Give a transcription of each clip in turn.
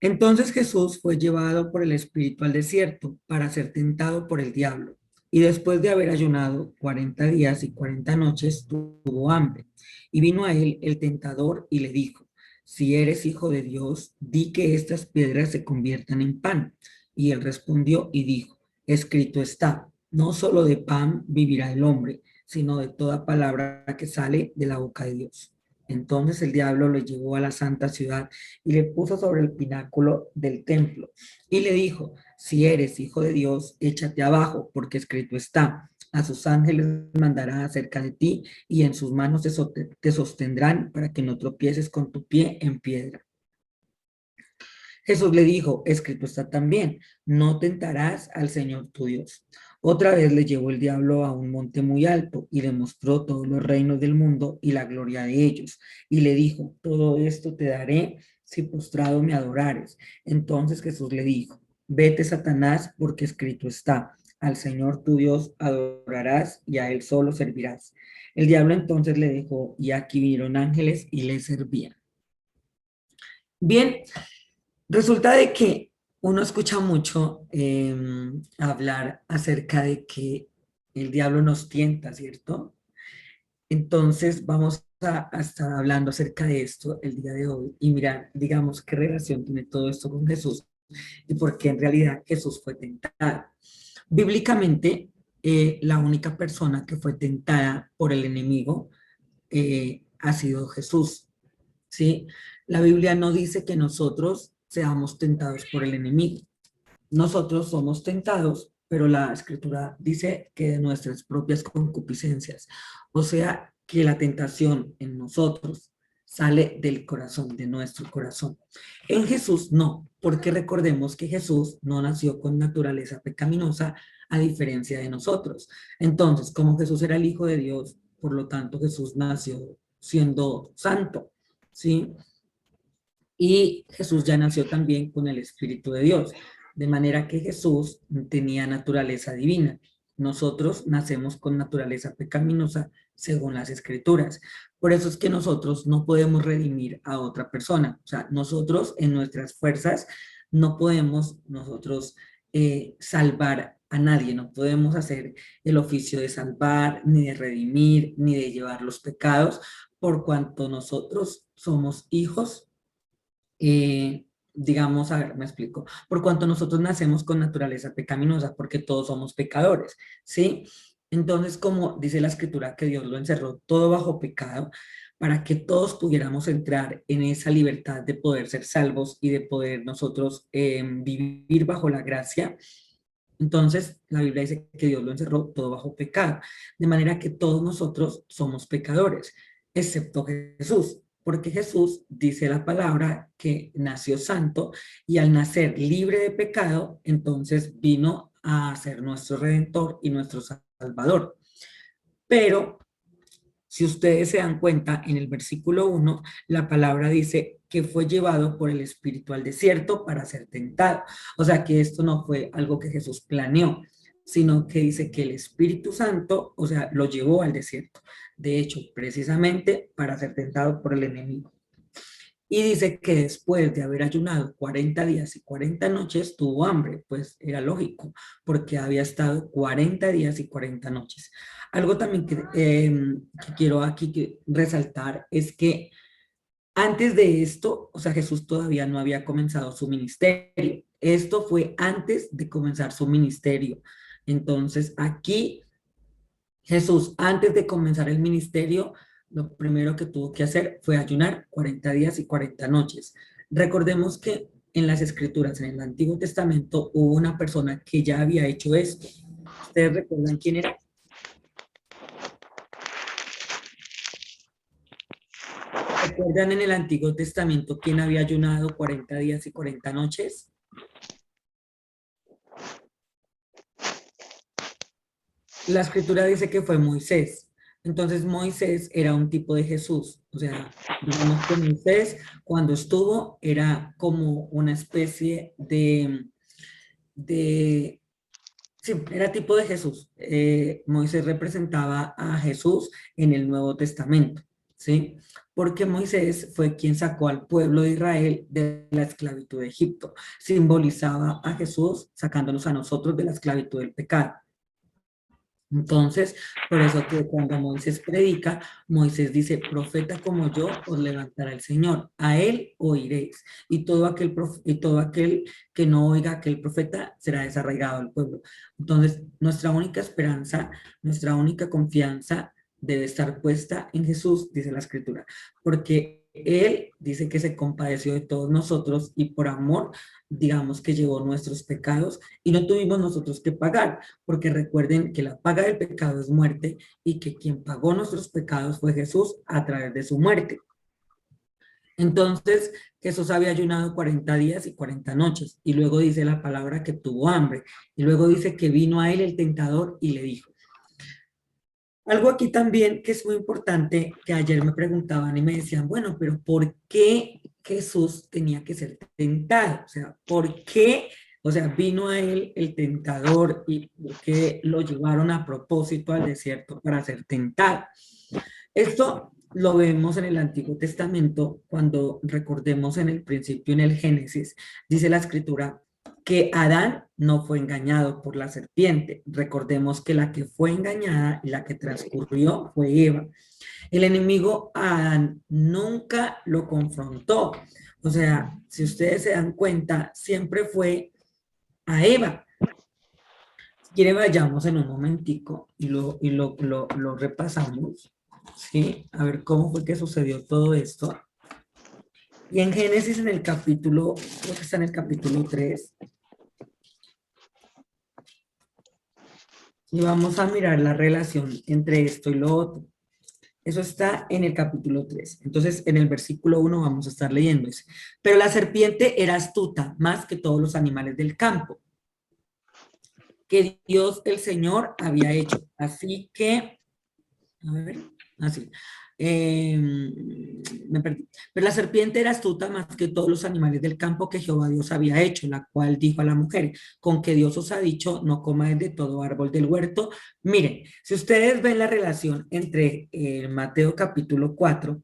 Entonces Jesús fue llevado por el Espíritu al desierto para ser tentado por el diablo. Y después de haber ayunado 40 días y 40 noches, tuvo hambre. Y vino a él el tentador y le dijo, si eres hijo de Dios, di que estas piedras se conviertan en pan. Y él respondió y dijo, escrito está, no solo de pan vivirá el hombre, sino de toda palabra que sale de la boca de Dios. Entonces el diablo le llevó a la santa ciudad y le puso sobre el pináculo del templo y le dijo, si eres hijo de Dios, échate abajo, porque escrito está, a sus ángeles mandará acerca de ti y en sus manos te sostendrán para que no tropieces con tu pie en piedra. Jesús le dijo, escrito está también, no tentarás al Señor tu Dios. Otra vez le llevó el diablo a un monte muy alto y le mostró todos los reinos del mundo y la gloria de ellos. Y le dijo, todo esto te daré si postrado me adorares. Entonces Jesús le dijo, vete Satanás, porque escrito está, al Señor tu Dios adorarás y a él solo servirás. El diablo entonces le dejó y aquí vinieron ángeles y le servían. Bien, resulta de que uno escucha mucho hablar acerca de que el diablo nos tienta, ¿cierto? Entonces vamos a estar hablando acerca de esto el día de hoy y mirar, digamos, qué relación tiene todo esto con Jesús y por qué en realidad Jesús fue tentado. Bíblicamente, la única persona que fue tentada por el enemigo ha sido Jesús. ¿Sí? La Biblia no dice que nosotros seamos tentados por el enemigo. Nosotros somos tentados, pero la escritura dice que de nuestras propias concupiscencias. O sea, que la tentación en nosotros sale del corazón, de nuestro corazón. En Jesús no, porque recordemos que Jesús no nació con naturaleza pecaminosa, a diferencia de nosotros. Entonces, como Jesús era el Hijo de Dios, por lo tanto Jesús nació siendo santo, ¿sí? Y Jesús ya nació también con el Espíritu de Dios, de manera que Jesús tenía naturaleza divina. Nosotros nacemos con naturaleza pecaminosa según las Escrituras. Por eso es que nosotros no podemos redimir a otra persona. O sea, nosotros en nuestras fuerzas no podemos nosotros salvar a nadie, no podemos hacer el oficio de salvar, ni de redimir, ni de llevar los pecados, por cuanto nosotros somos hijos digamos, a ver, me explico, por cuanto nosotros nacemos con naturaleza pecaminosa, porque todos somos pecadores, ¿sí? Entonces, como dice la escritura que Dios lo encerró todo bajo pecado, para que todos pudiéramos entrar en esa libertad de poder ser salvos y de poder nosotros vivir bajo la gracia. Entonces, la Biblia dice que Dios lo encerró todo bajo pecado, de manera que todos nosotros somos pecadores, excepto Jesús, porque Jesús dice la palabra que nació santo y al nacer libre de pecado, entonces vino a ser nuestro redentor y nuestro salvador. Pero si ustedes se dan cuenta, en el versículo 1, la palabra dice que fue llevado por el Espíritu al desierto para ser tentado. O sea que esto no fue algo que Jesús planeó, sino que dice que el Espíritu Santo, o sea, lo llevó al desierto. De hecho, precisamente para ser tentado por el enemigo. Y dice que después de haber ayunado 40 días y 40 noches, tuvo hambre, pues era lógico, porque había estado 40 días y 40 noches. Algo también que quiero aquí resaltar es que antes de esto, o sea, Jesús todavía no había comenzado su ministerio. Esto fue antes de comenzar su ministerio. Entonces, aquí Jesús, antes de comenzar el ministerio, lo primero que tuvo que hacer fue ayunar 40 días y 40 noches. Recordemos que en las escrituras, en el Antiguo Testamento, hubo una persona que ya había hecho esto. ¿Ustedes recuerdan quién era? ¿Recuerdan en el Antiguo Testamento quién había ayunado 40 días y 40 noches? La escritura dice que fue Moisés. Entonces Moisés era un tipo de Jesús. O sea, digamos que Moisés cuando estuvo era como una especie de sí, era tipo de Jesús. Moisés representaba a Jesús en el Nuevo Testamento. ¿sí? Porque Moisés fue quien sacó al pueblo de Israel de la esclavitud de Egipto. Simbolizaba a Jesús sacándonos a nosotros de la esclavitud del pecado. Entonces, por eso que cuando Moisés predica, Moisés dice, profeta como yo os levantará el Señor, a él oiréis, y todo aquel que no oiga a aquel profeta será desarraigado del pueblo. Entonces, nuestra única esperanza, nuestra única confianza debe estar puesta en Jesús, dice la Escritura, porque él dice que se compadeció de todos nosotros y por amor, digamos que llevó nuestros pecados y no tuvimos nosotros que pagar, porque recuerden que la paga del pecado es muerte y que quien pagó nuestros pecados fue Jesús a través de su muerte. Entonces, Jesús había ayunado 40 días y 40 noches, y luego dice la palabra que tuvo hambre, y luego dice que vino a él el tentador y le dijo. Algo aquí también que es muy importante, que ayer me preguntaban y me decían, bueno, pero ¿por qué Jesús tenía que ser tentado? O sea, ¿por qué? O sea, vino a él el tentador y por qué lo llevaron a propósito al desierto para ser tentado. Esto lo vemos en el Antiguo Testamento cuando recordemos en el principio, en el Génesis, dice la Escritura que Adán no fue engañado por la serpiente. Recordemos que la que fue engañada y la que transcurrió fue Eva. El enemigo a Adán nunca lo confrontó. O sea, si ustedes se dan cuenta, siempre fue a Eva. Si quieren, vayamos en un momentico y lo repasamos, ¿sí? A ver cómo fue que sucedió todo esto. Y en Génesis, en el capítulo, creo que está en el capítulo 3, y vamos a mirar la relación entre esto y lo otro. Eso está en el capítulo 3. Entonces, en el versículo 1 vamos a estar leyendo eso. Pero la serpiente era astuta, más que todos los animales del campo, que Dios el Señor había hecho. Así que, a ver, así. Me perdí. Pero la serpiente era astuta más que todos los animales del campo que Jehová Dios había hecho, la cual dijo a la mujer, con que Dios os ha dicho, no comáis de todo árbol del huerto. Miren, si ustedes ven la relación entre Mateo capítulo 4,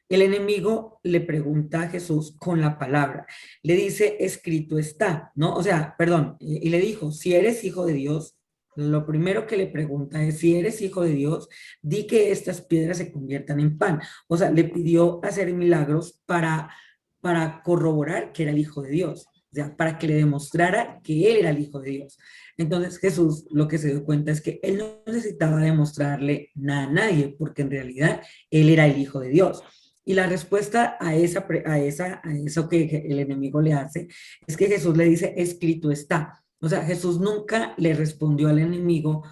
el enemigo le pregunta a Jesús con la palabra, le dice, escrito está, ¿no? O sea, perdón, y le dijo, si eres hijo de Dios, lo primero que le pregunta es, si eres hijo de Dios, di que estas piedras se conviertan en pan. O sea, le pidió hacer milagros para corroborar que era el hijo de Dios, o sea, para que le demostrara que él era el hijo de Dios. Entonces Jesús lo que se dio cuenta es que él no necesitaba demostrarle nada a nadie, porque en realidad él era el hijo de Dios. Y la respuesta a eso que el enemigo le hace es que Jesús le dice, escrito está. O sea, Jesús nunca le respondió al enemigo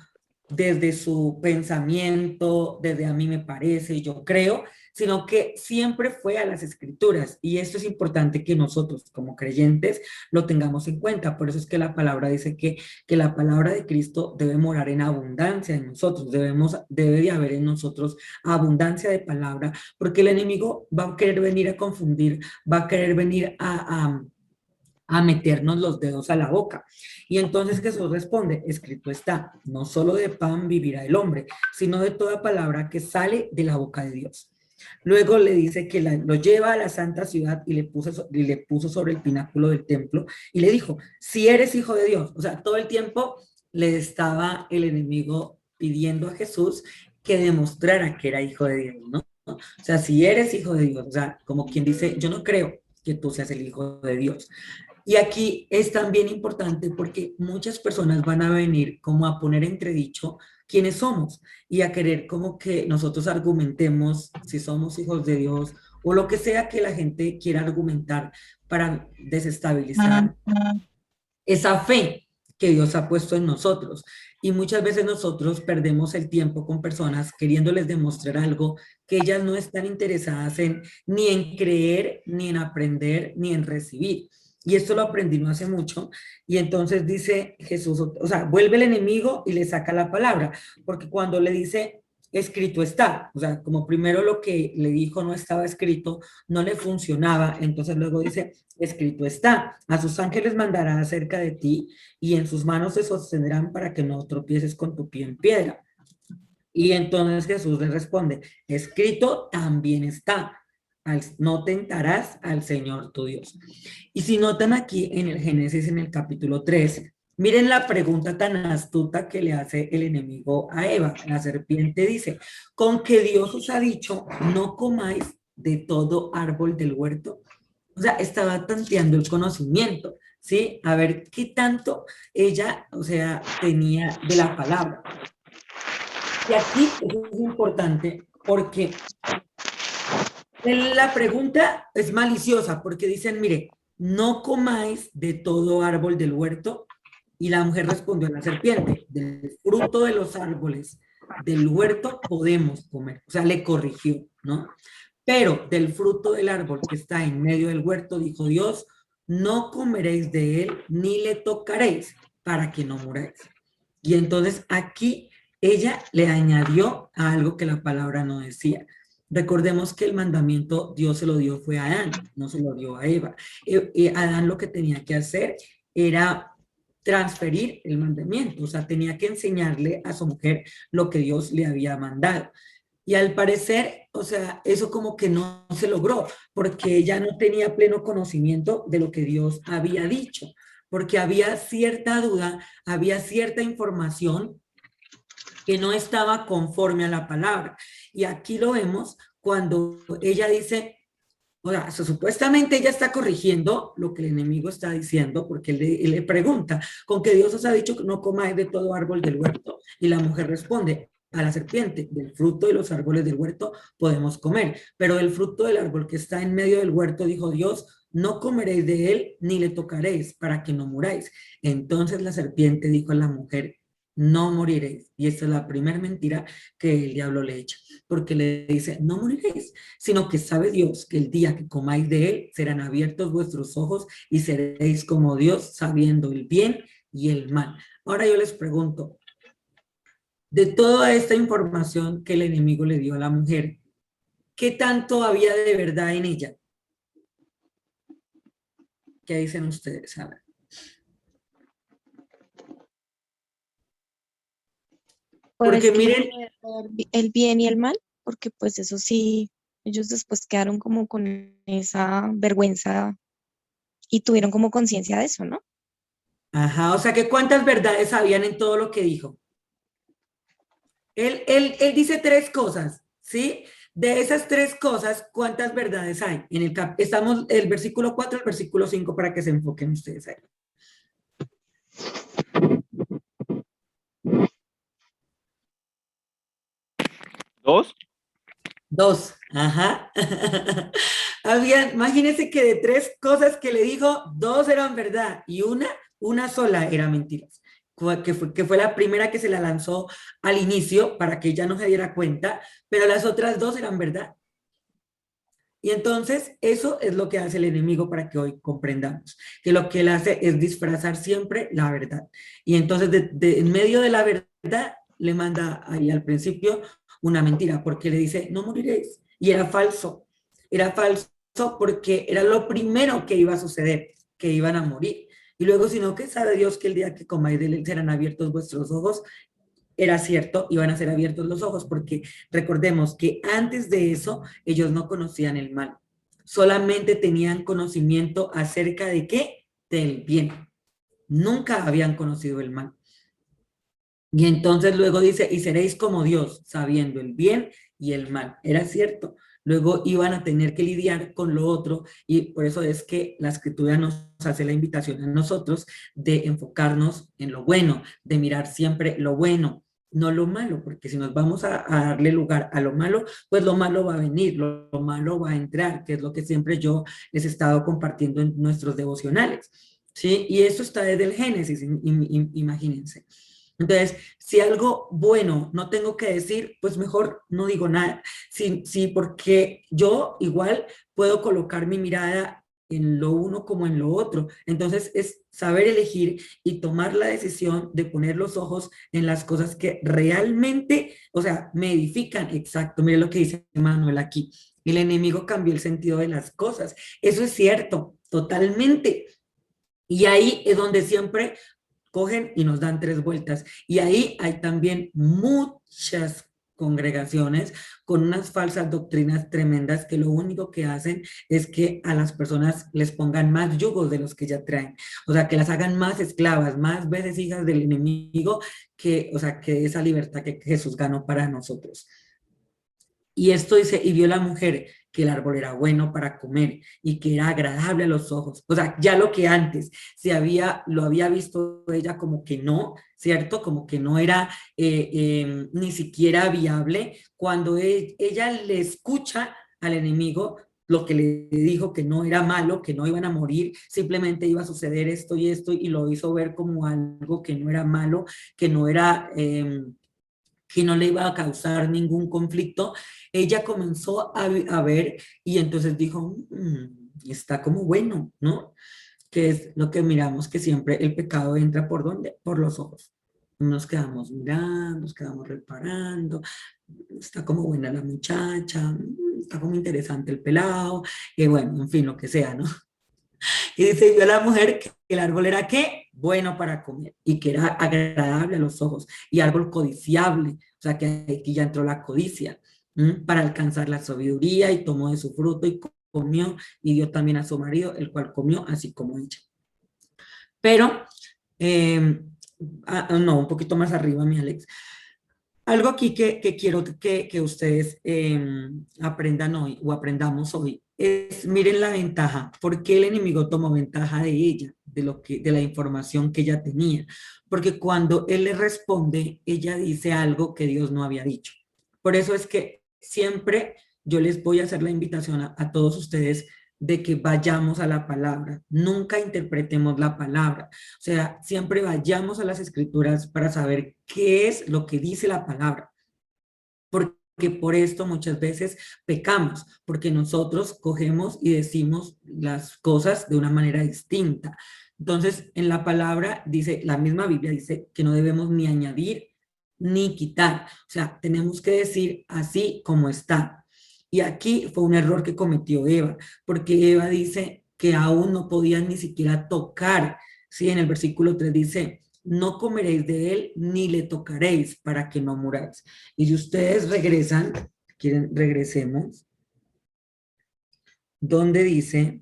desde su pensamiento, desde a mí me parece, yo creo, sino que siempre fue a las escrituras. Y esto es importante que nosotros como creyentes lo tengamos en cuenta. Por eso es que la palabra dice que la palabra de Cristo debe morar en abundancia en nosotros. Debe de haber en nosotros abundancia de palabra, porque el enemigo va a querer venir a confundir, va a querer venir a meternos los dedos a la boca. Y entonces Jesús responde, escrito está, no solo de pan vivirá el hombre, sino de toda palabra que sale de la boca de Dios. Luego le dice que lo lleva a la santa ciudad y le puso sobre el pináculo del templo y le dijo, si eres hijo de Dios, o sea, todo el tiempo le estaba el enemigo pidiendo a Jesús que demostrara que era hijo de Dios, ¿no? O sea, si eres hijo de Dios, o sea, como quien dice, yo no creo que tú seas el hijo de Dios. Y aquí es también importante porque muchas personas van a venir como a poner entredicho quiénes somos y a querer como que nosotros argumentemos si somos hijos de Dios o lo que sea que la gente quiera argumentar para desestabilizar esa fe que Dios ha puesto en nosotros. Y muchas veces nosotros perdemos el tiempo con personas queriéndoles demostrar algo que ellas no están interesadas en ni en creer, ni en aprender, ni en recibir. Y esto lo aprendí no hace mucho. Y entonces dice Jesús, o sea, vuelve el enemigo y le saca la palabra, porque cuando le dice, escrito está, o sea, como primero lo que le dijo no estaba escrito, no le funcionaba, entonces luego dice, escrito está, a sus ángeles mandará acerca de ti y en sus manos se sostendrán para que no tropieces con tu pie en piedra. Y entonces Jesús le responde, escrito también está, no tentarás al Señor tu Dios. Y si notan aquí en el Génesis, en el capítulo 3, miren la pregunta tan astuta que le hace el enemigo a Eva. La serpiente dice, con que Dios os ha dicho, no comáis de todo árbol del huerto. O sea, estaba tanteando el conocimiento, ¿sí? A ver qué tanto ella, o sea, tenía de la palabra. Y aquí eso es importante porque la pregunta es maliciosa porque dicen, mire, no comáis de todo árbol del huerto. Y la mujer respondió a la serpiente, del fruto de los árboles del huerto podemos comer. O sea, le corrigió, ¿no? Pero del fruto del árbol que está en medio del huerto, dijo Dios, no comeréis de él ni le tocaréis para que no muráis. Y entonces aquí ella le añadió a algo que la palabra no decía. Recordemos que el mandamiento Dios se lo dio fue a Adán, no se lo dio a Eva. Adán lo que tenía que hacer era transferir el mandamiento, o sea, tenía que enseñarle a su mujer lo que Dios le había mandado. Y al parecer, o sea, eso como que no se logró, porque ella no tenía pleno conocimiento de lo que Dios había dicho, porque había cierta duda, había cierta información que no estaba conforme a la palabra. Y aquí lo vemos cuando ella dice, o sea, supuestamente ella está corrigiendo lo que el enemigo está diciendo, porque él le pregunta, ¿con que Dios os ha dicho que no comáis de todo árbol del huerto? Y la mujer responde a la serpiente, del fruto de los árboles del huerto podemos comer, pero del fruto del árbol que está en medio del huerto, dijo Dios, no comeréis de él ni le tocaréis para que no muráis. Entonces la serpiente dijo a la mujer, no moriréis. Y esta es la primera mentira que el diablo le echa, porque le dice, no moriréis, sino que sabe Dios que el día que comáis de él serán abiertos vuestros ojos y seréis como Dios sabiendo el bien y el mal. Ahora yo les pregunto, de toda esta información que el enemigo le dio a la mujer, ¿qué tanto había de verdad en ella? ¿Qué dicen ustedes? A ver. Pues Porque que miren, el bien y el mal, porque pues eso sí, ellos después quedaron como con esa vergüenza y tuvieron como conciencia de eso, ¿no? ajá, o sea que cuántas verdades habían en todo lo que dijo. Él dice tres cosas, ¿sí? De esas tres cosas, ¿cuántas verdades hay? Estamos el versículo 4, el versículo 5 para que se enfoquen ustedes ahí. ¿Dos? Dos, ajá. Imagínense que de tres cosas que le dijo, dos eran verdad y una sola era mentira. Que fue la primera que se la lanzó al inicio para que ella no se diera cuenta, pero las otras dos eran verdad. Y entonces eso es lo que hace el enemigo para que hoy comprendamos, que lo que él hace es disfrazar siempre la verdad. Y entonces en medio de la verdad le manda ahí al principio una mentira, porque le dice, no moriréis. Y era falso porque era lo primero que iba a suceder, que iban a morir. Y luego, sino que sabe Dios que el día que comáis de él serán abiertos vuestros ojos, era cierto, iban a ser abiertos los ojos, porque recordemos que antes de eso ellos no conocían el mal, solamente tenían conocimiento acerca de qué, del bien, nunca habían conocido el mal. Y entonces luego dice, y seréis como Dios, sabiendo el bien y el mal. Era cierto. Luego iban a tener que lidiar con lo otro y por eso es que la escritura nos hace la invitación a nosotros de enfocarnos en lo bueno, de mirar siempre lo bueno, no lo malo, porque si nos vamos a darle lugar a lo malo, pues lo malo va a venir, lo malo va a entrar, que es lo que siempre yo les he estado compartiendo en nuestros devocionales, ¿sí? Y eso está desde el Génesis, imagínense. Entonces, si algo bueno no tengo que decir, pues mejor no digo nada. Sí, sí, porque yo igual puedo colocar mi mirada en lo uno como en lo otro. Entonces, es saber elegir y tomar la decisión de poner los ojos en las cosas que realmente, o sea, me edifican. Exacto, mire lo que dice Manuel aquí. El enemigo cambió el sentido de las cosas. Eso es cierto, totalmente. Y ahí es donde siempre cogen y nos dan tres vueltas. Y ahí hay también muchas congregaciones con unas falsas doctrinas tremendas que lo único que hacen es que a las personas les pongan más yugos de los que ya traen, o sea, que las hagan más esclavas, más veces hijas del enemigo, que, o sea, que esa libertad que Jesús ganó para nosotros. Y esto dice, y vio la mujer que el árbol era bueno para comer y que era agradable a los ojos. O sea, ya lo que antes lo había visto ella como que no, ¿cierto? Como que no era ni siquiera viable. Cuando ella le escucha al enemigo lo que le dijo que no era malo, que no iban a morir, simplemente iba a suceder esto, y lo hizo ver como algo que no era malo, que no era... que no le iba a causar ningún conflicto, ella comenzó a ver y entonces dijo, está como bueno, ¿no? Que es lo que miramos, que siempre el pecado entra ¿por dónde? Por los ojos. Nos quedamos mirando, nos quedamos reparando, está como buena la muchacha, está como interesante el pelado, y bueno, en fin, lo que sea, ¿no? Y dice, vio a la mujer que el árbol era ¿qué? Bueno para comer y que era agradable a los ojos y árbol codiciable, o sea que aquí ya entró la codicia, para alcanzar la sabiduría y tomó de su fruto y comió y dio también a su marido, el cual comió así como ella. Pero, eh, no, un poquito más arriba, mi Alex. Algo aquí que quiero que ustedes aprendan hoy o aprendamos hoy es, miren la ventaja, ¿por qué el enemigo tomó ventaja de ella, de la información que ella tenía? Porque cuando él le responde, ella dice algo que Dios no había dicho. Por eso es que siempre yo les voy a hacer la invitación a todos ustedes de que vayamos a la palabra, nunca interpretemos la palabra, o sea, siempre vayamos a las escrituras para saber qué es lo que dice la palabra, porque por esto muchas veces pecamos, porque nosotros cogemos y decimos las cosas de una manera distinta. Entonces, en la palabra dice, la misma Biblia dice que no debemos ni añadir ni quitar, o sea, tenemos que decir así como está. Y aquí fue un error que cometió Eva, porque Eva dice que aún no podían ni siquiera tocar. Sí, en el versículo 3 dice, no comeréis de él ni le tocaréis para que no muráis. Y si ustedes regresan, quieren, regresemos, donde dice,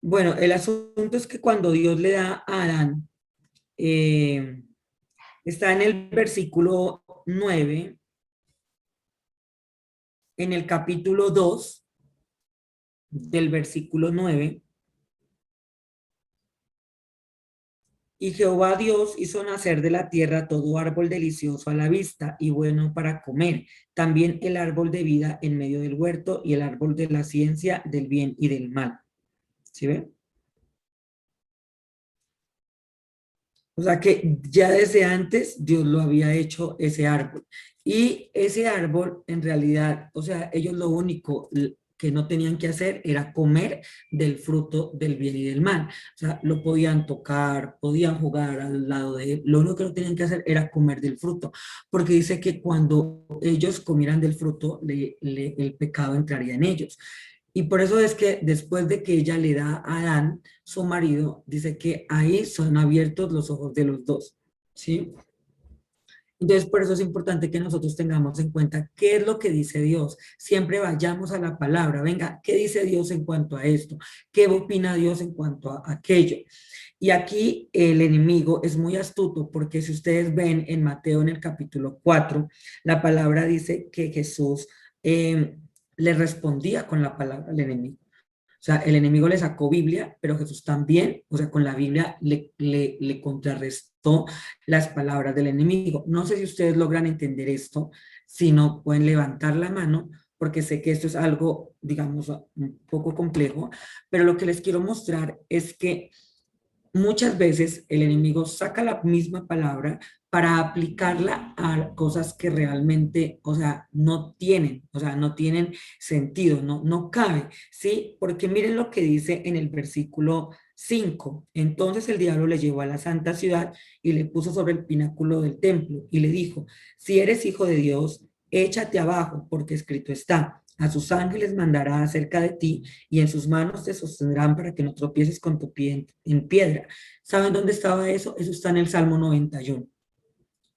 bueno, el asunto es que cuando Dios le da a Adán, eh, está en el versículo 9, en el capítulo 2 del versículo 9, y Jehová Dios hizo nacer de la tierra todo árbol delicioso a la vista y bueno para comer, también el árbol de vida en medio del huerto y el árbol de la ciencia del bien y del mal. ¿Sí ven? O sea que ya desde antes Dios lo había hecho ese árbol. Y ese árbol, en realidad, o sea, ellos lo único que no tenían que hacer era comer del fruto del bien y del mal. O sea, lo podían tocar, podían jugar al lado de él. Lo único que no tenían que hacer era comer del fruto. Porque dice que cuando ellos comieran del fruto, el pecado entraría en ellos. Y por eso es que después de que ella le da a Adán, su marido, dice que ahí son abiertos los ojos de los dos, ¿sí? Entonces, por eso es importante que nosotros tengamos en cuenta qué es lo que dice Dios. Siempre vayamos a la palabra. Venga, ¿qué dice Dios en cuanto a esto? ¿Qué opina Dios en cuanto a aquello? Y aquí el enemigo es muy astuto porque si ustedes ven en Mateo en el capítulo 4, la palabra dice que Jesús le respondía con la palabra al enemigo. O sea, el enemigo le sacó Biblia, pero Jesús también, o sea, con la Biblia le contrarrestó las palabras del enemigo. No sé si ustedes logran entender esto, si no pueden levantar la mano, porque sé que esto es algo, digamos, un poco complejo, pero lo que les quiero mostrar es que muchas veces el enemigo saca la misma palabra para aplicarla a cosas que realmente, o sea, no tienen sentido, no cabe, ¿sí? Porque miren lo que dice en el versículo 5. Entonces el diablo le llevó a la santa ciudad y le puso sobre el pináculo del templo y le dijo, si eres hijo de Dios, échate abajo, porque escrito está, a sus ángeles mandará acerca de ti y en sus manos te sostendrán para que no tropieces con tu pie en piedra. ¿Saben dónde estaba eso? Eso está en el Salmo 91.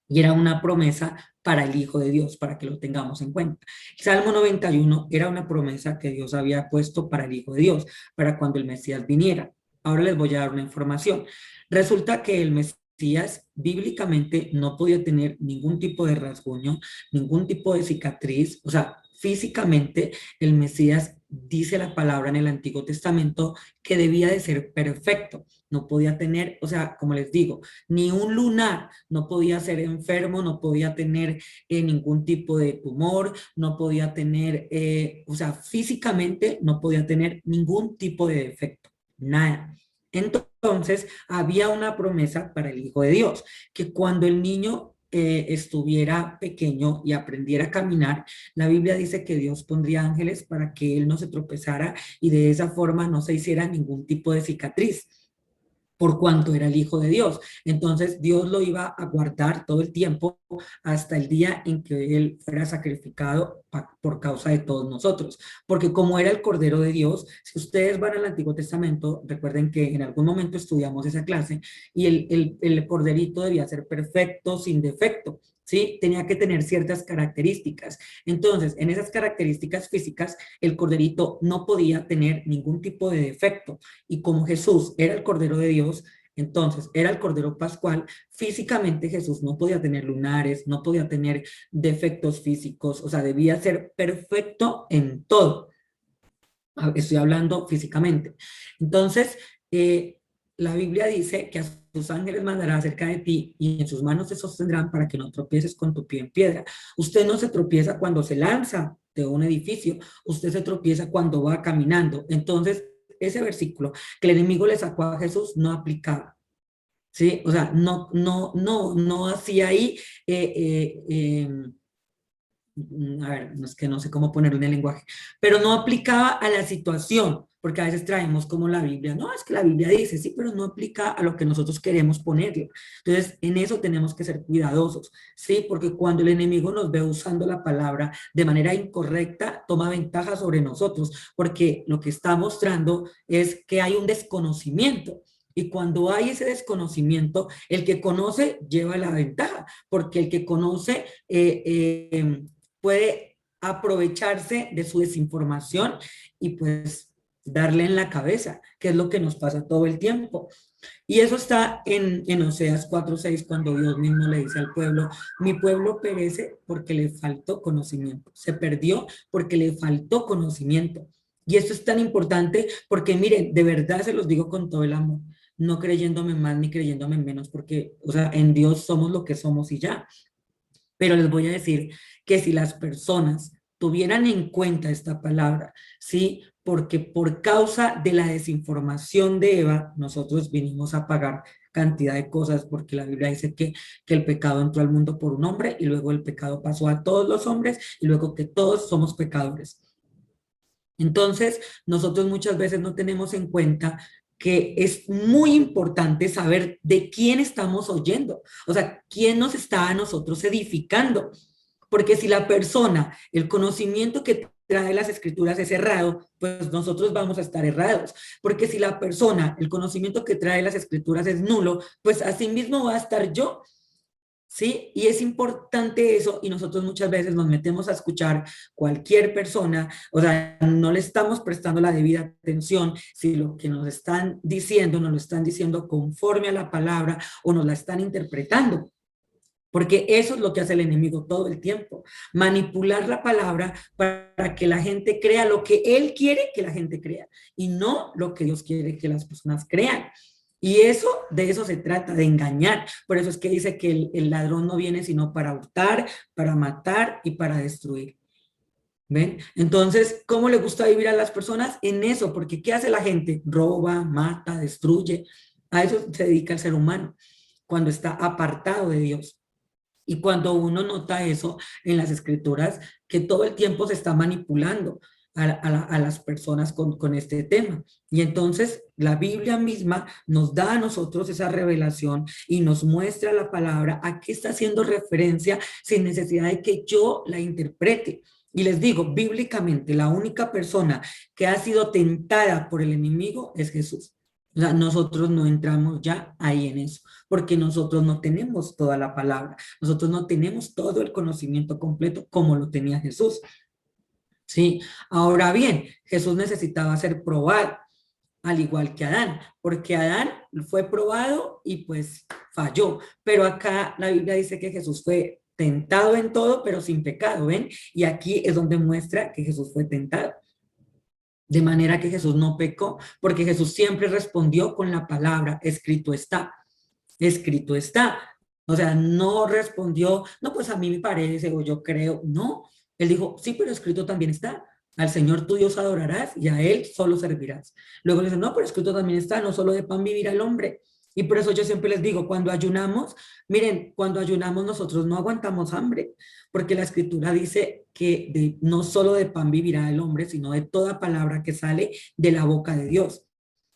Y era una promesa para el Hijo de Dios, para que lo tengamos en cuenta. El Salmo 91 era una promesa que Dios había puesto para el Hijo de Dios, para cuando el Mesías viniera. Ahora les voy a dar una información. Resulta que el Mesías bíblicamente no podía tener ningún tipo de rasguño, ningún tipo de cicatriz, o sea, físicamente el Mesías dice la palabra en el Antiguo Testamento que debía de ser perfecto, no podía tener, o sea, como les digo, ni un lunar, no podía ser enfermo, no podía tener ningún tipo de tumor, no podía tener, o sea, físicamente no podía tener ningún tipo de defecto, nada. Entonces, había una promesa para el Hijo de Dios, que cuando el niño estuviera pequeño y aprendiera a caminar, la Biblia dice que Dios pondría ángeles para que él no se tropezara y de esa forma no se hiciera ningún tipo de cicatriz por cuanto era el Hijo de Dios. Entonces Dios lo iba a guardar todo el tiempo hasta el día en que Él fuera sacrificado por causa de todos nosotros. Porque como era el Cordero de Dios, si ustedes van al Antiguo Testamento, recuerden que en algún momento estudiamos esa clase, y el Corderito debía ser perfecto, sin defecto. ¿Sí? Tenía que tener ciertas características. Entonces, en esas características físicas, el corderito no podía tener ningún tipo de defecto. Y como Jesús era el Cordero de Dios, entonces era el Cordero Pascual, físicamente Jesús no podía tener lunares, no podía tener defectos físicos, o sea, debía ser perfecto en todo. Estoy hablando físicamente. Entonces, la Biblia dice que a sus ángeles mandará acerca de ti y en sus manos te sostendrán para que no tropieces con tu pie en piedra. Usted no se tropieza cuando se lanza de un edificio, usted se tropieza cuando va caminando. Entonces, ese versículo que el enemigo le sacó a Jesús no aplicaba. ¿Sí? O sea, no hacía ahí a ver, no es que no sé cómo ponerlo en el lenguaje, pero no aplicaba a la situación, porque a veces traemos como la Biblia, no, es que la Biblia dice, sí, pero no aplica a lo que nosotros queremos ponerle. Entonces, en eso tenemos que ser cuidadosos, ¿sí? Porque cuando el enemigo nos ve usando la palabra de manera incorrecta, toma ventaja sobre nosotros, porque lo que está mostrando es que hay un desconocimiento. Y cuando hay ese desconocimiento, el que conoce lleva la ventaja, porque el que conoce puede aprovecharse de su desinformación y pues darle en la cabeza, que es lo que nos pasa todo el tiempo. Y eso está en Oseas 4:6, cuando Dios mismo le dice al pueblo, mi pueblo perece porque le faltó conocimiento, se perdió porque le faltó conocimiento. Y esto es tan importante porque miren, de verdad se los digo con todo el amor, no creyéndome más ni creyéndome menos, porque, o sea, en Dios somos lo que somos y ya. Pero les voy a decir que si las personas tuvieran en cuenta esta palabra, ¿sí? Porque por causa de la desinformación de Eva, nosotros vinimos a pagar cantidad de cosas, porque la Biblia dice que el pecado entró al mundo por un hombre y luego el pecado pasó a todos los hombres y luego que todos somos pecadores. Entonces, nosotros muchas veces no tenemos en cuenta que es muy importante saber de quién estamos oyendo, o sea, quién nos está a nosotros edificando, porque si la persona, el conocimiento que trae las escrituras es errado, pues nosotros vamos a estar errados, porque si la persona, el conocimiento que trae las escrituras es nulo, pues así mismo va a estar yo. ¿Sí? Y es importante eso y nosotros muchas veces nos metemos a escuchar cualquier persona, o sea, no le estamos prestando la debida atención si lo que nos están diciendo, nos lo están diciendo conforme a la palabra o nos la están interpretando. Porque eso es lo que hace el enemigo todo el tiempo, manipular la palabra para que la gente crea lo que él quiere que la gente crea y no lo que Dios quiere que las personas crean. Y eso, de eso se trata, de engañar. Por eso es que dice que el ladrón no viene sino para hurtar, para matar y para destruir. ¿Ven? Entonces, ¿cómo le gusta vivir a las personas? En eso, porque ¿qué hace la gente? Roba, mata, destruye. A eso se dedica el ser humano, cuando está apartado de Dios. Y cuando uno nota eso en las escrituras, que todo el tiempo se está manipulando a las personas con este tema. Y entonces la Biblia misma nos da a nosotros esa revelación y nos muestra la palabra a qué está haciendo referencia sin necesidad de que yo la interprete. Y les digo, bíblicamente, la única persona que ha sido tentada por el enemigo es Jesús. O sea, nosotros no entramos ya ahí en eso, porque nosotros no tenemos toda la palabra, nosotros no tenemos todo el conocimiento completo como lo tenía Jesús. Sí, ahora bien, Jesús necesitaba ser probado, al igual que Adán, porque Adán fue probado y pues falló, pero acá la Biblia dice que Jesús fue tentado en todo, pero sin pecado, ¿ven? Y aquí es donde muestra que Jesús fue tentado. De manera que Jesús no pecó, porque Jesús siempre respondió con la palabra, escrito está, escrito está. O sea, no respondió, no, pues a mí me parece o yo creo, no. Él dijo, sí, pero escrito también está. Al Señor tu Dios adorarás y a Él solo servirás. Luego le dice, no, pero escrito también está, no solo de pan vivirá el hombre. Y por eso yo siempre les digo, cuando ayunamos, miren, cuando ayunamos nosotros no aguantamos hambre, porque la escritura dice que no solo de pan vivirá el hombre, sino de toda palabra que sale de la boca de Dios.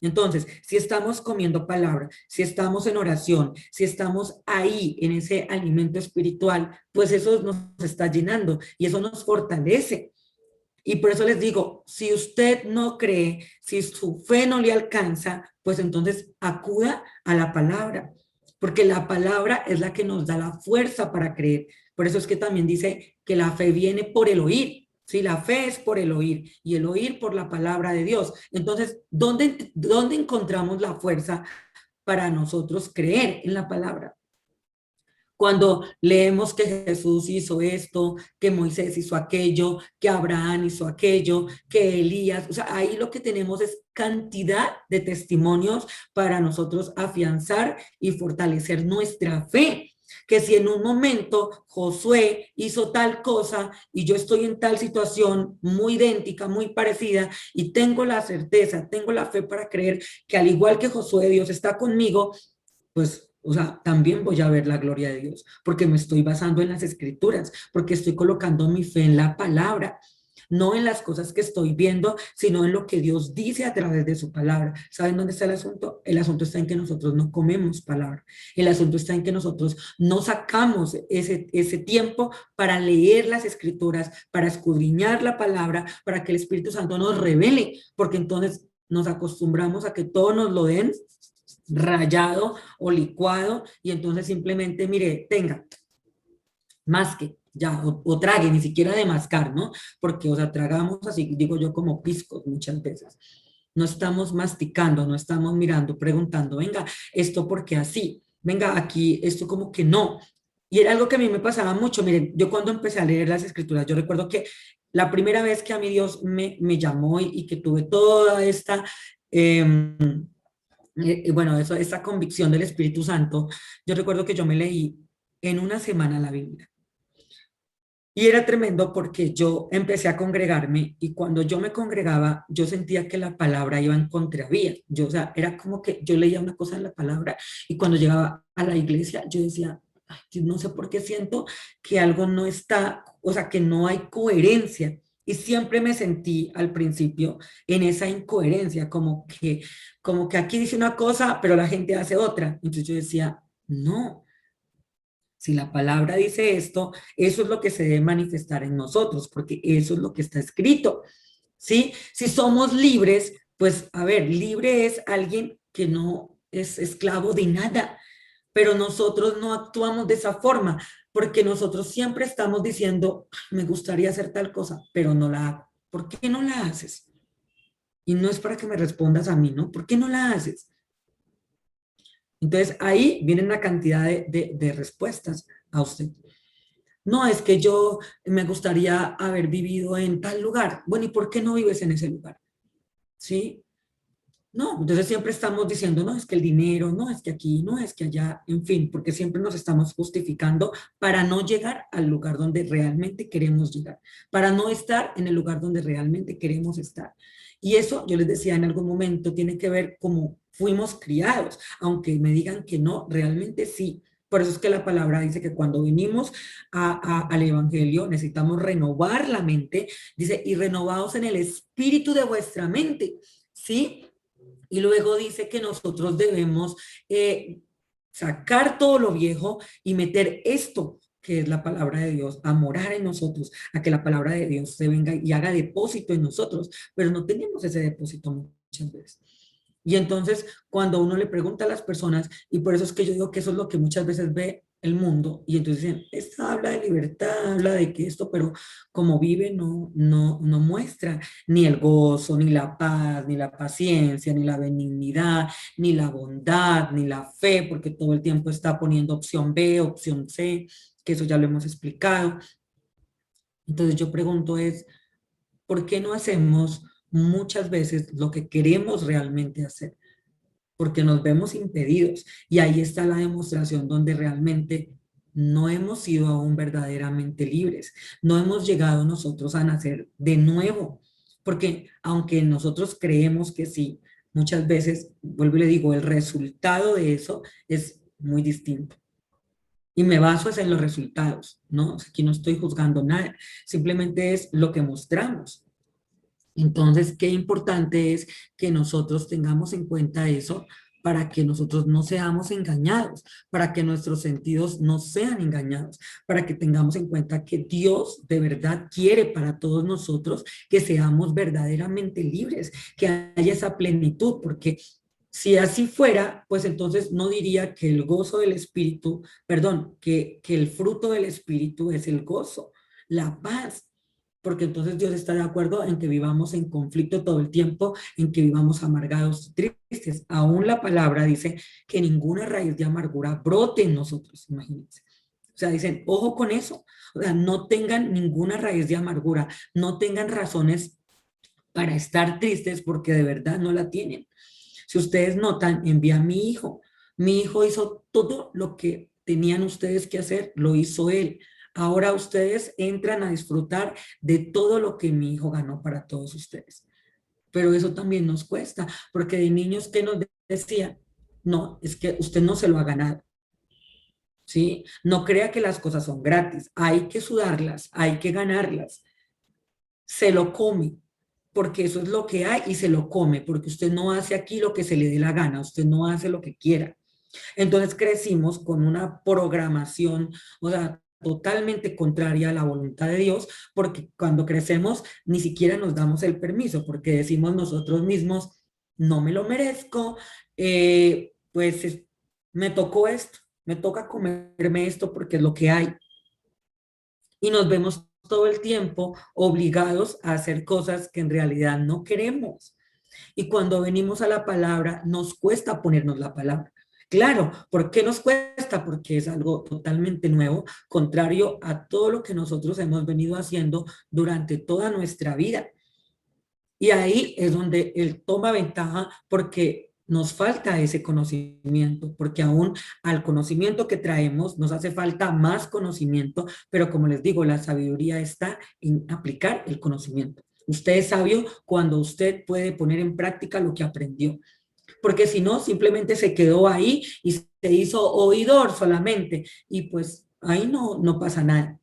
Entonces, si estamos comiendo palabra, si estamos en oración, si estamos ahí en ese alimento espiritual, pues eso nos está llenando y eso nos fortalece. Y por eso les digo, si usted no cree, si su fe no le alcanza, pues entonces acuda a la palabra, porque la palabra es la que nos da la fuerza para creer. Por eso es que también dice que la fe viene por el oír. Sí, la fe es por el oír y el oír por la palabra de Dios. Entonces, ¿dónde encontramos la fuerza para nosotros creer en la palabra? Cuando leemos que Jesús hizo esto, que Moisés hizo aquello, que Abraham hizo aquello, que Elías, o sea, ahí lo que tenemos es cantidad de testimonios para nosotros afianzar y fortalecer nuestra fe. Que si en un momento Josué hizo tal cosa y yo estoy en tal situación muy idéntica, muy parecida, y tengo la certeza, tengo la fe para creer que al igual que Josué, Dios está conmigo, pues, o sea, también voy a ver la gloria de Dios, porque me estoy basando en las escrituras, porque estoy colocando mi fe en la palabra, no en las cosas que estoy viendo, sino en lo que Dios dice a través de su palabra. ¿Saben dónde está el asunto? El asunto está en que nosotros no comemos palabra. El asunto está en que nosotros no sacamos ese tiempo para leer las escrituras, para escudriñar la palabra, para que el Espíritu Santo nos revele, porque entonces nos acostumbramos a que todo nos lo den rayado o licuado y entonces simplemente, mire, tenga, masque, ya, o trague, ni siquiera de mascar, ¿no? Porque, o sea, tragamos así, digo yo, como piscos muchas veces. No estamos masticando, no estamos mirando, preguntando, venga, esto porque así, venga, aquí, esto como que no. Y era algo que a mí me pasaba mucho, miren, yo cuando empecé a leer las escrituras, yo recuerdo que la primera vez que a mi Dios me llamó y que tuve toda esta... bueno, eso, esta convicción del Espíritu Santo, yo recuerdo que yo me leí en una semana la Biblia. Y era tremendo porque yo empecé a congregarme y cuando yo me congregaba, yo sentía que la palabra iba en contravía. Yo, o sea, era como que yo leía una cosa en la palabra y cuando llegaba a la iglesia, yo decía, "Ay, no sé por qué siento que algo no está, o sea, que no hay coherencia". Y siempre me sentí al principio en esa incoherencia, como que aquí dice una cosa, pero la gente hace otra. Entonces yo decía, no, si la palabra dice esto, eso es lo que se debe manifestar en nosotros, porque eso es lo que está escrito, ¿sí? Si somos libres, pues, a ver, libre es alguien que no es esclavo de nada, pero nosotros no actuamos de esa forma, porque nosotros siempre estamos diciendo, me gustaría hacer tal cosa, pero no la hago. ¿Por qué no la haces? Y no es para que me respondas a mí, ¿no? ¿Por qué no la haces? Entonces ahí viene una cantidad de respuestas a usted. No, es que yo me gustaría haber vivido en tal lugar. Bueno, ¿y por qué no vives en ese lugar? ¿Sí? No, entonces siempre estamos diciendo, no, es que el dinero, no, es que aquí, no, es que allá, en fin, porque siempre nos estamos justificando para no llegar al lugar donde realmente queremos llegar, para no estar en el lugar donde realmente queremos estar. Y eso, yo les decía en algún momento, tiene que ver como fuimos criados, aunque me digan que no, realmente sí. Por eso es que la palabra dice que cuando venimos al Evangelio necesitamos renovar la mente, dice, y renovados en el espíritu de vuestra mente, ¿sí? Y luego dice que nosotros debemos sacar todo lo viejo y meter esto que es la palabra de Dios, a morar en nosotros, a que la palabra de Dios se venga y haga depósito en nosotros, pero no tenemos ese depósito muchas veces. Y entonces, cuando uno le pregunta a las personas, y por eso es que yo digo que eso es lo que muchas veces ve el mundo, y entonces dicen, esta habla de libertad, habla de que esto, pero como vive no muestra ni el gozo, ni la paz, ni la paciencia, ni la benignidad, ni la bondad, ni la fe, porque todo el tiempo está poniendo opción B, opción C, que eso ya lo hemos explicado. Entonces yo pregunto es, ¿por qué no hacemos muchas veces lo que queremos realmente hacer? Porque nos vemos impedidos. Y ahí está la demostración donde realmente no hemos sido aún verdaderamente libres. No hemos llegado nosotros a nacer de nuevo. Porque aunque nosotros creemos que sí, muchas veces, vuelvo y le digo, el resultado de eso es muy distinto. Y me baso es en los resultados, ¿no? Aquí no estoy juzgando nada, simplemente es lo que mostramos. Entonces, qué importante es que nosotros tengamos en cuenta eso para que nosotros no seamos engañados, para que nuestros sentidos no sean engañados, para que tengamos en cuenta que Dios de verdad quiere para todos nosotros que seamos verdaderamente libres, que haya esa plenitud, porque si así fuera, pues entonces no diría que el gozo del Espíritu, perdón, que el fruto del Espíritu es el gozo, la paz, porque entonces Dios está de acuerdo en que vivamos en conflicto todo el tiempo, en que vivamos amargados y tristes. Aún la palabra dice que ninguna raíz de amargura brote en nosotros, imagínense. O sea, dicen, ojo con eso. O sea, no tengan ninguna raíz de amargura, no tengan razones para estar tristes porque de verdad no la tienen. Si ustedes notan, envía a mi hijo. Mi hijo hizo todo lo que tenían ustedes que hacer, lo hizo él. Ahora ustedes entran a disfrutar de todo lo que mi hijo ganó para todos ustedes. Pero eso también nos cuesta, porque de niños que nos decían, no, es que usted no se lo ha ganado, ¿sí? No crea que las cosas son gratis, hay que sudarlas, hay que ganarlas. Se lo come, porque eso es lo que hay y se lo come, porque usted no hace aquí lo que se le dé la gana, usted no hace lo que quiera. Entonces crecimos con una programación, o sea, totalmente contraria a la voluntad de Dios, porque cuando crecemos ni siquiera nos damos el permiso, porque decimos nosotros mismos, no me lo merezco, pues me tocó esto, me toca comerme esto porque es lo que hay. Y nos vemos todo el tiempo obligados a hacer cosas que en realidad no queremos. Y cuando venimos a la palabra, nos cuesta ponernos la palabra. Claro, ¿por qué nos cuesta? Porque es algo totalmente nuevo, contrario a todo lo que nosotros hemos venido haciendo durante toda nuestra vida. Y ahí es donde él toma ventaja porque nos falta ese conocimiento, porque aún al conocimiento que traemos nos hace falta más conocimiento, pero como les digo, la sabiduría está en aplicar el conocimiento. Usted es sabio cuando usted puede poner en práctica lo que aprendió, porque si no, simplemente se quedó ahí y se hizo oidor solamente, y pues ahí no pasa nada.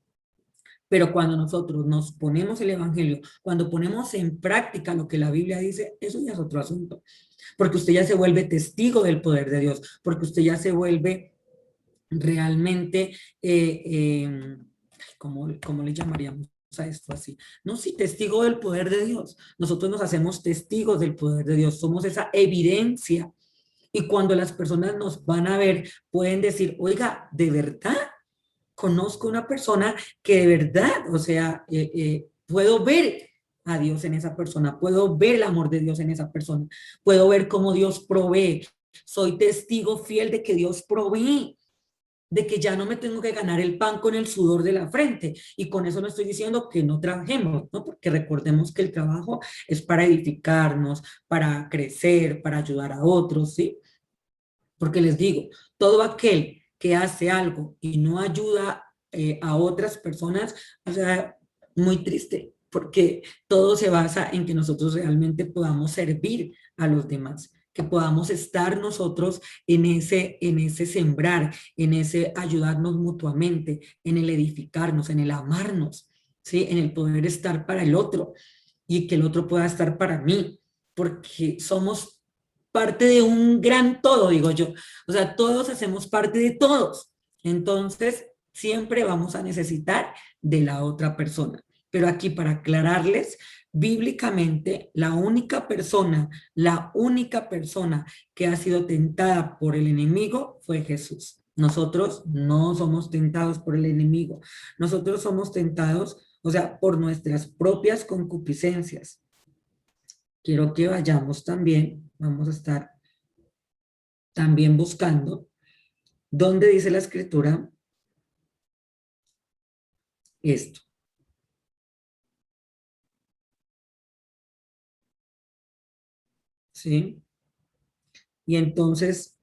Pero cuando nosotros nos ponemos el Evangelio, cuando ponemos en práctica lo que la Biblia dice, eso ya es otro asunto. Porque usted ya se vuelve testigo del poder de Dios, porque usted ya se vuelve realmente, ¿cómo le llamaríamos a esto así? No, sí, testigo del poder de Dios. Nosotros nos hacemos testigos del poder de Dios, somos esa evidencia. Y cuando las personas nos van a ver, pueden decir, oiga, ¿de verdad? Conozco una persona que de verdad, o sea, puedo ver a Dios en esa persona, puedo ver el amor de Dios en esa persona, puedo ver cómo Dios provee. Soy testigo fiel de que Dios provee, de que ya no me tengo que ganar el pan con el sudor de la frente. Y con eso no estoy diciendo que no trabajemos, ¿no? Porque recordemos que el trabajo es para edificarnos, para crecer, para ayudar a otros, ¿sí? Porque les digo, todo aquel que hace algo y no ayuda a otras personas, o sea, muy triste, porque todo se basa en que nosotros realmente podamos servir a los demás, que podamos estar nosotros en ese sembrar, en ese ayudarnos mutuamente, en el edificarnos, en el amarnos, ¿sí? En el poder estar para el otro y que el otro pueda estar para mí, porque somos parte de un gran todo, digo yo. O sea, todos hacemos parte de todos. Entonces, siempre vamos a necesitar de la otra persona. Pero aquí para aclararles, bíblicamente, la única persona que ha sido tentada por el enemigo fue Jesús. Nosotros no somos tentados por el enemigo. Nosotros somos tentados, o sea, por nuestras propias concupiscencias. Quiero que vayamos también, vamos a estar también buscando, ¿dónde dice la escritura esto? ¿Sí? Y entonces,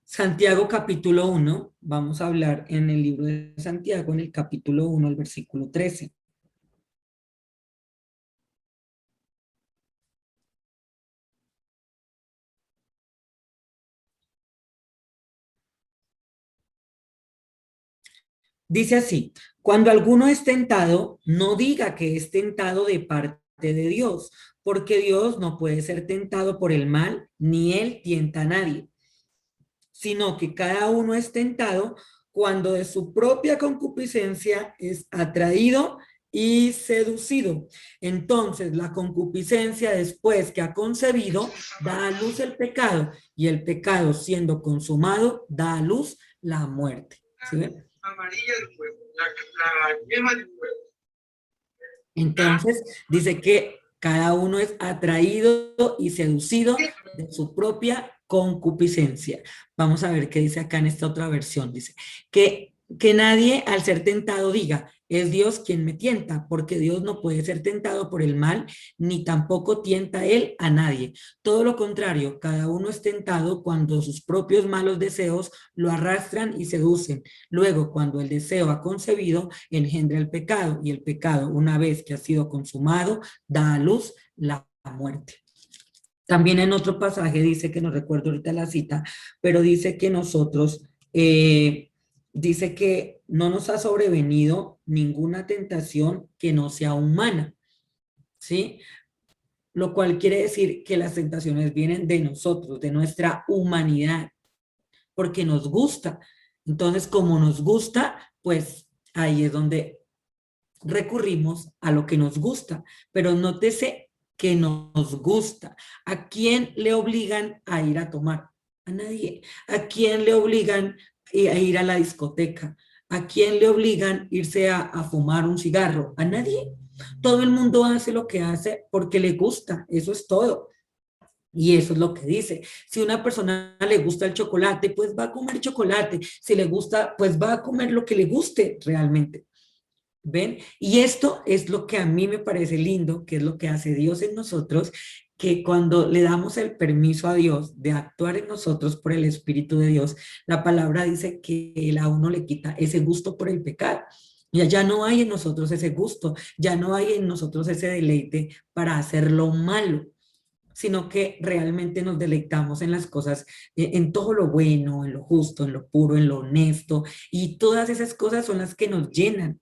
Santiago capítulo 1, vamos a hablar en el libro de Santiago, en el capítulo 1, el versículo 13. Dice así, cuando alguno es tentado, no diga que es tentado de parte de Dios, porque Dios no puede ser tentado por el mal, ni él tienta a nadie, sino que cada uno es tentado cuando de su propia concupiscencia es atraído y seducido. Entonces, la concupiscencia, después que ha concebido, da a luz el pecado, y el pecado, siendo consumado, da a luz la muerte. ¿Sí ven? Amarilla del fuego, la yema del fuego. Entonces, dice que cada uno es atraído y seducido de su propia concupiscencia. Vamos a ver qué dice acá en esta otra versión. Dice que nadie al ser tentado diga, es Dios quien me tienta, porque Dios no puede ser tentado por el mal, ni tampoco tienta él a nadie. Todo lo contrario, cada uno es tentado cuando sus propios malos deseos lo arrastran y seducen. Luego, cuando el deseo ha concebido, engendra el pecado, y el pecado, una vez que ha sido consumado, da a luz la muerte. También en otro pasaje dice, que no recuerdo ahorita la cita, pero dice que nosotros, dice que no nos ha sobrevenido ninguna tentación que no sea humana, ¿sí? Lo cual quiere decir que las tentaciones vienen de nosotros, de nuestra humanidad, porque nos gusta. Entonces, como nos gusta, pues ahí es donde recurrimos a lo que nos gusta, pero nótese que nos gusta. ¿A quién le obligan a ir a tomar? A nadie. ¿A quién le obligan a ir a la discoteca? ¿A quién le obligan a irse a fumar un cigarro? A nadie. Todo el mundo hace lo que hace porque le gusta, eso es todo. Y eso es lo que dice. Si a una persona le gusta el chocolate, pues va a comer chocolate. Si le gusta, pues va a comer lo que le guste realmente. ¿Ven? Y esto es lo que a mí me parece lindo, que es lo que hace Dios en nosotros, que cuando le damos el permiso a Dios de actuar en nosotros por el Espíritu de Dios, la palabra dice que Él a uno le quita ese gusto por el pecado. Ya no hay en nosotros ese gusto, ya no hay en nosotros ese deleite para hacer lo malo, sino que realmente nos deleitamos en las cosas, en todo lo bueno, en lo justo, en lo puro, en lo honesto, y todas esas cosas son las que nos llenan,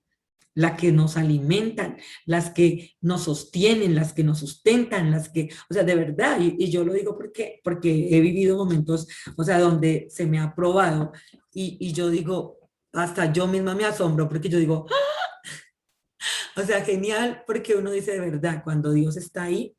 las que nos alimentan, las que nos sostienen, las que nos sustentan, las que, o sea, de verdad, y yo lo digo porque he vivido momentos, o sea, donde se me ha probado, y yo digo, hasta yo misma me asombro, porque yo digo, ¡ah! O sea, genial, porque uno dice de verdad, cuando Dios está ahí,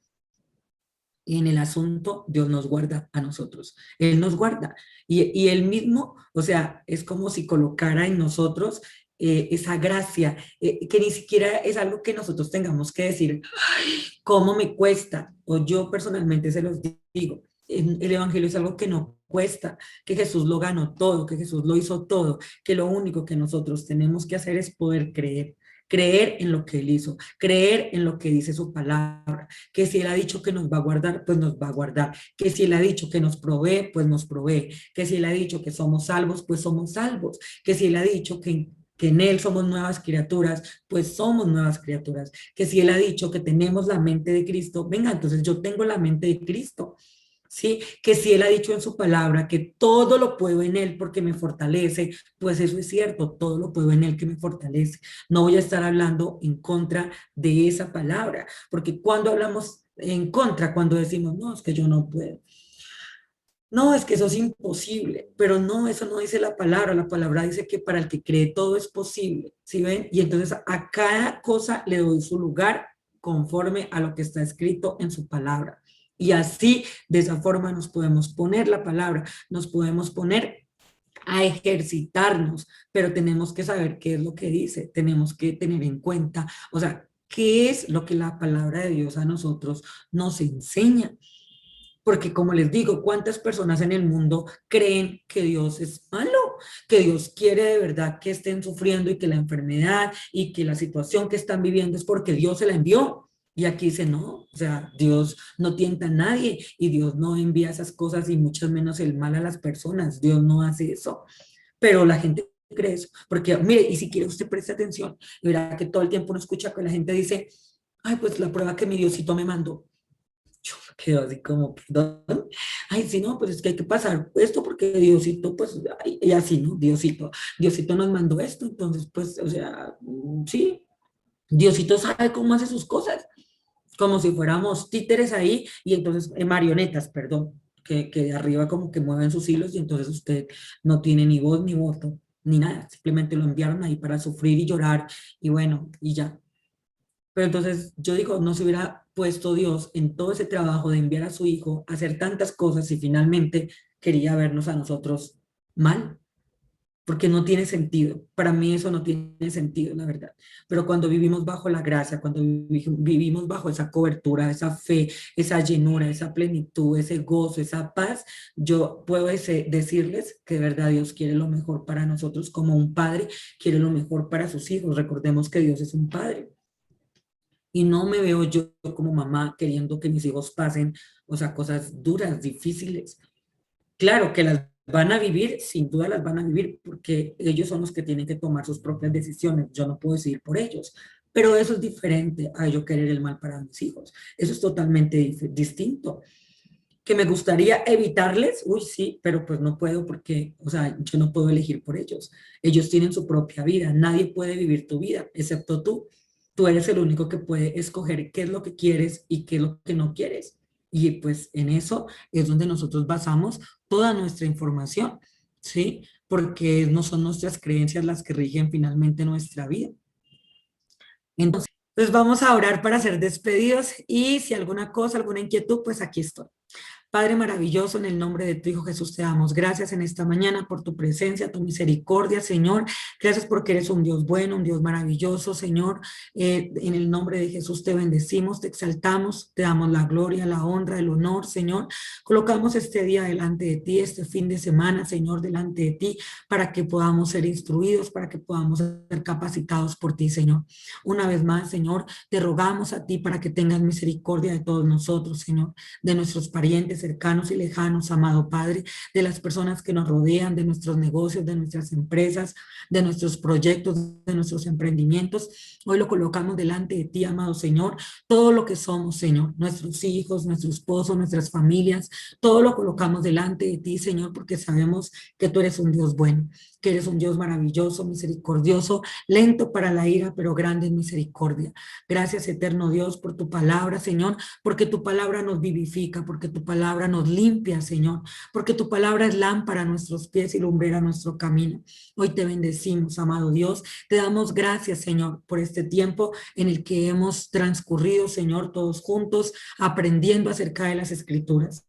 y en el asunto, Dios nos guarda a nosotros. Él nos guarda. Y Él mismo, o sea, es como si colocara en nosotros esa gracia, que ni siquiera es algo que nosotros tengamos que decir, "Ay, cómo me cuesta". O yo personalmente se los digo, el Evangelio es algo que no cuesta, que Jesús lo ganó todo, que Jesús lo hizo todo, que lo único que nosotros tenemos que hacer es poder creer. creer en lo que Él hizo, creer en lo que dice su palabra, que si Él ha dicho que nos va a guardar, pues nos va a guardar, que si Él ha dicho que nos provee, pues nos provee, que si Él ha dicho que somos salvos, pues somos salvos, que si Él ha dicho que en Él somos nuevas criaturas, pues somos nuevas criaturas, que si Él ha dicho que tenemos la mente de Cristo, venga, entonces yo tengo la mente de Cristo, ¿sí? Que si Él ha dicho en su palabra que todo lo puedo en Él porque me fortalece, pues eso es cierto, todo lo puedo en Él que me fortalece. No voy a estar hablando en contra de esa palabra, porque cuando hablamos en contra, cuando decimos, no, es que yo no puedo. No, es que eso es imposible, pero no, eso no dice la palabra dice que para el que cree todo es posible, ¿sí ven? Y entonces a cada cosa le doy su lugar conforme a lo que está escrito en su palabra. Y así, de esa forma nos podemos poner la palabra, nos podemos poner a ejercitarnos, pero tenemos que saber qué es lo que dice, tenemos que tener en cuenta, o sea, qué es lo que la palabra de Dios a nosotros nos enseña. Porque como les digo, ¿cuántas personas en el mundo creen que Dios es malo? Que Dios quiere de verdad que estén sufriendo y que la enfermedad y que la situación que están viviendo es porque Dios se la envió. Y aquí dice, no, o sea, Dios no tienta a nadie y Dios no envía esas cosas y mucho menos el mal a las personas. Dios no hace eso. Pero la gente cree eso. Porque, mire, y si quiere usted preste atención, verá que todo el tiempo uno escucha que la gente dice, ay, pues la prueba que mi Diosito me mandó. Yo me quedo así como, perdón. Ay, sí, no, pues es que hay que pasar esto porque Diosito, pues, ay, y así, ¿no? Diosito nos mandó esto, entonces, pues, o sea, sí, Diosito sabe cómo hace sus cosas, como si fuéramos títeres ahí y entonces, marionetas, perdón, que de arriba como que mueven sus hilos y entonces usted no tiene ni voz ni voto, ni nada, simplemente lo enviaron ahí para sufrir y llorar y bueno, y ya. Pero entonces yo digo, no se hubiera puesto Dios en todo ese trabajo de enviar a su hijo a hacer tantas cosas y finalmente quería vernos a nosotros mal, porque no tiene sentido. Para mí eso no tiene sentido, la verdad. Pero cuando vivimos bajo la gracia, cuando vivimos bajo esa cobertura, esa fe, esa llenura, esa plenitud, ese gozo, esa paz, yo puedo decirles que de verdad Dios quiere lo mejor para nosotros como un padre quiere lo mejor para sus hijos. Recordemos que Dios es un padre. Y no me veo yo como mamá queriendo que mis hijos pasen, o sea, cosas duras, difíciles. Claro que las van a vivir, sin duda las van a vivir, porque ellos son los que tienen que tomar sus propias decisiones. Yo no puedo decidir por ellos. Pero eso es diferente a yo querer el mal para mis hijos. Eso es totalmente distinto. Que me gustaría evitarles, uy, sí, pero pues no puedo porque, o sea, yo no puedo elegir por ellos. Ellos tienen su propia vida. Nadie puede vivir tu vida, excepto tú. Tú eres el único que puede escoger qué es lo que quieres y qué es lo que no quieres. Y pues en eso es donde nosotros basamos toda nuestra información, ¿sí? Porque no son nuestras creencias las que rigen finalmente nuestra vida. Entonces, pues vamos a orar para ser despedidos y si alguna cosa, alguna inquietud, pues aquí estoy. Padre maravilloso, en el nombre de tu Hijo Jesús te damos gracias en esta mañana por tu presencia, tu misericordia, Señor. Gracias porque eres un Dios bueno, un Dios maravilloso, Señor. En el nombre de Jesús te bendecimos, te exaltamos, te damos la gloria, la honra, el honor, Señor. Colocamos este día delante de ti, este fin de semana, Señor, delante de ti, para que podamos ser instruidos, para que podamos ser capacitados por ti, Señor. Una vez más, Señor, te rogamos a ti para que tengas misericordia de todos nosotros, Señor, de nuestros parientes cercanos y lejanos, amado Padre, de las personas que nos rodean, de nuestros negocios, de nuestras empresas, de nuestros proyectos, de nuestros emprendimientos. Hoy lo colocamos delante de ti, amado Señor, todo lo que somos, Señor, nuestros hijos, nuestro esposo, nuestras familias, todo lo colocamos delante de ti, Señor, porque sabemos que tú eres un Dios bueno, que eres un Dios maravilloso, misericordioso, lento para la ira, pero grande en misericordia. Gracias, eterno Dios, por tu palabra, Señor, porque tu palabra nos vivifica, porque tu palabra nos limpia, Señor, porque tu palabra es lámpara a nuestros pies y lumbrera a nuestro camino. Hoy te bendecimos, amado Dios. Te damos gracias, Señor, por este tiempo en el que hemos transcurrido, Señor, todos juntos, aprendiendo acerca de las Escrituras.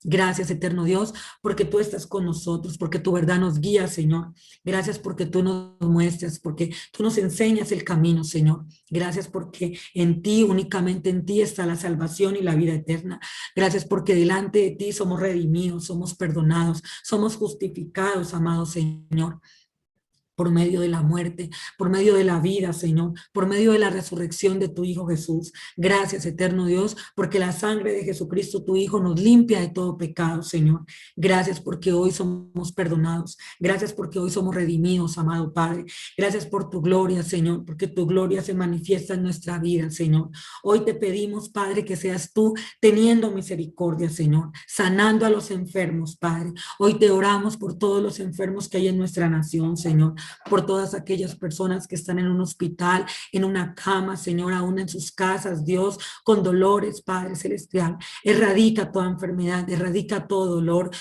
Gracias, eterno Dios, porque tú estás con nosotros, porque tu verdad nos guía, Señor. Gracias porque tú nos muestras, porque tú nos enseñas el camino, Señor. Gracias porque en ti, únicamente en ti está la salvación y la vida eterna. Gracias porque delante de ti somos redimidos, somos perdonados, somos justificados, amado Señor. por medio de la muerte, por medio de la vida, Señor, por medio de la resurrección de tu Hijo Jesús. Gracias, eterno Dios, porque la sangre de Jesucristo, tu Hijo, nos limpia de todo pecado, Señor. Gracias porque hoy somos perdonados. Gracias porque hoy somos redimidos, amado Padre. Gracias por tu gloria, Señor, porque tu gloria se manifiesta en nuestra vida, Señor. Hoy te pedimos, Padre, que seas tú teniendo misericordia, Señor, sanando a los enfermos, Padre. Hoy te oramos por todos los enfermos que hay en nuestra nación, Señor, por todas aquellas personas que están en un hospital, en una cama, Señor, aún en sus casas, Dios, con dolores, Padre Celestial. Erradica toda enfermedad, erradica todo dolor,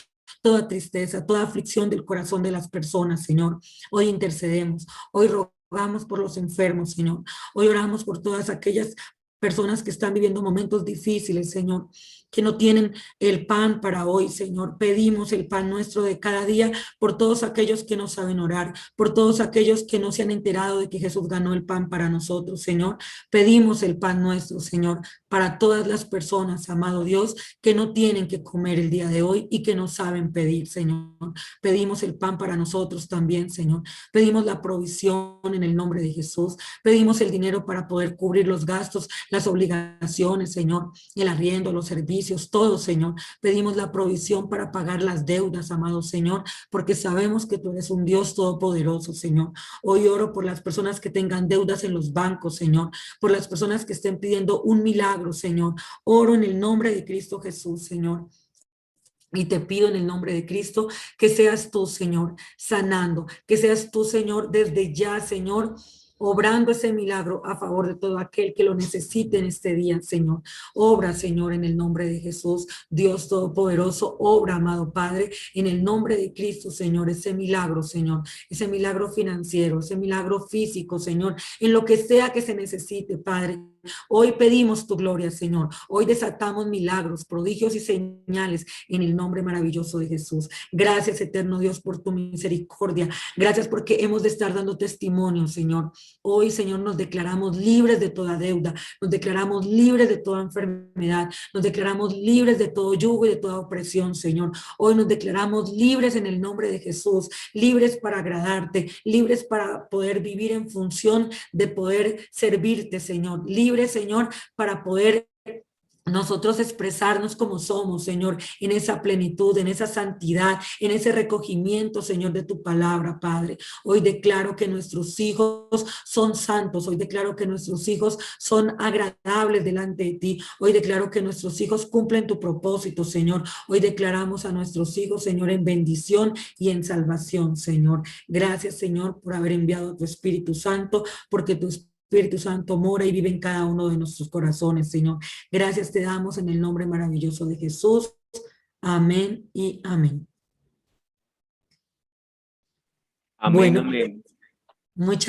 toda tristeza, toda aflicción del corazón de las personas, Señor. Hoy intercedemos, hoy rogamos por los enfermos, Señor. Hoy oramos por todas aquellas personas que están viviendo momentos difíciles, Señor, que no tienen el pan para hoy, Señor. Pedimos el pan nuestro de cada día por todos aquellos que no saben orar, por todos aquellos que no se han enterado de que Jesús ganó el pan para nosotros, Señor. Pedimos el pan nuestro, Señor, para todas las personas, amado Dios, que no tienen que comer el día de hoy y que no saben pedir, Señor. Pedimos el pan para nosotros también, Señor. Pedimos la provisión en el nombre de Jesús. Pedimos el dinero para poder cubrir los gastos, las obligaciones, Señor, el arriendo, los servicios, todo, Señor. Pedimos la provisión para pagar las deudas, amado Señor, porque sabemos que tú eres un Dios todopoderoso, Señor. Hoy oro por las personas que tengan deudas en los bancos, Señor, por las personas que estén pidiendo un milagro, Señor. Oro en el nombre de Cristo Jesús, Señor. Y te pido en el nombre de Cristo que seas tú, Señor, sanando, que seas tú, Señor, desde ya, Señor, obrando ese milagro a favor de todo aquel que lo necesite en este día, Señor. Obra, Señor, en el nombre de Jesús, Dios Todopoderoso, obra, amado Padre, en el nombre de Cristo, Señor, ese milagro, Señor, ese milagro financiero, ese milagro físico, Señor, en lo que sea que se necesite, Padre. Hoy pedimos tu gloria, Señor. Hoy desatamos milagros, prodigios y señales en el nombre maravilloso de Jesús. Gracias, eterno Dios, por tu misericordia. Gracias porque hemos de estar dando testimonio, Señor. Hoy, Señor, nos declaramos libres de toda deuda, nos declaramos libres de toda enfermedad, nos declaramos libres de todo yugo y de toda opresión, Señor. Hoy nos declaramos libres en el nombre de Jesús, libres para agradarte, libres para poder vivir en función de poder servirte, Señor. Libres, Señor, para poder nosotros expresarnos como somos, Señor, en esa plenitud, en esa santidad, en ese recogimiento, Señor, de tu palabra, Padre. Hoy declaro que nuestros hijos son santos, hoy declaro que nuestros hijos son agradables delante de ti, hoy declaro que nuestros hijos cumplen tu propósito, Señor. Hoy declaramos a nuestros hijos, Señor, en bendición y en salvación, Señor. Gracias, Señor, por haber enviado a tu Espíritu Santo, porque tu Espíritu Santo mora y vive en cada uno de nuestros corazones, Señor. Gracias te damos en el nombre maravilloso de Jesús. Amén y amén. Amén, Bueno, amén. muchas